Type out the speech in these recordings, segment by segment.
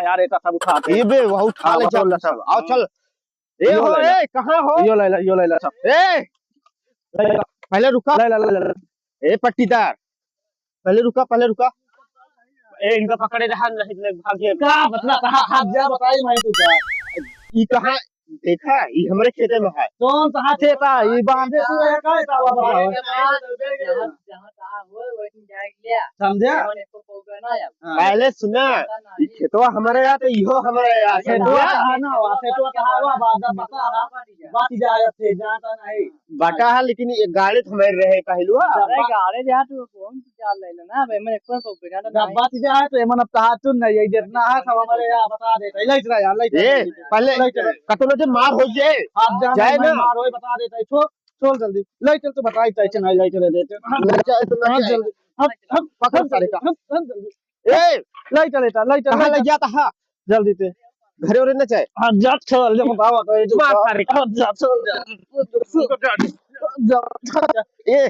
यार ऐसा सब उठाते ये बे वह उठा ले चल सब आओ चल ए हो ए कहां हो यो ले ला सब ए पहले रुका ले ए पट्टीदार पहले रुका ए इनका पकड़े रहा नहीं भागिए का बतला कहा हाथ जा बताई मैं तुझे ई कहां देखा ई हमरे खेते में है कौन कहा थे ता ये बांधे तू है का ता बताओ समझा पहले सुना ई खेतवा हमारे यहाँ तो इहो हमारे यहाँ खेतवा कहा ना खेतवा कहा हुआ बात बता बात जाए थे जाता नहीं बाटा है लेकिन ये गाड़ी तो हमारे रहे कहलुआ अरे गाड़ी जा तू कौन चाल ले ना भाई मैंने ऊपर को बिना ना बात जाए तो मन अब कहा तू नहीं ये जितना है सब हमारे यहाँ बता दे ले चला यार ले ए पहले कटोले से मार हो जाए आप जाए ना मार होए बता देता छो चल जल्दी ले चल तो बताई तय चल ले चले देते जल्दी हम पकड़ सारे का ए ले चले जाता है जल्दी ते घरे और न चाहे हां जा चल ले बताओ तो ये जो मार सारे का जा चल जा ए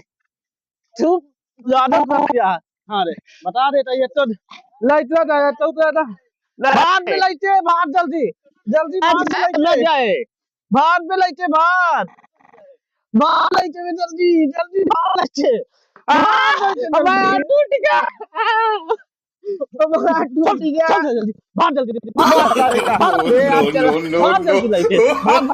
चुप ज्यादा क्या हां रे बता देता ये तो लाइट लगा तो भाग लाइटे भाग जल्दी भाग न जाए भाग में लाइटे भाग लाइटे में जल्दी भाग लाइटे हमारा टूट गया हमारा टूट गया जल्दी भाग जल्दी no भाग जल्दी लाइटे भाग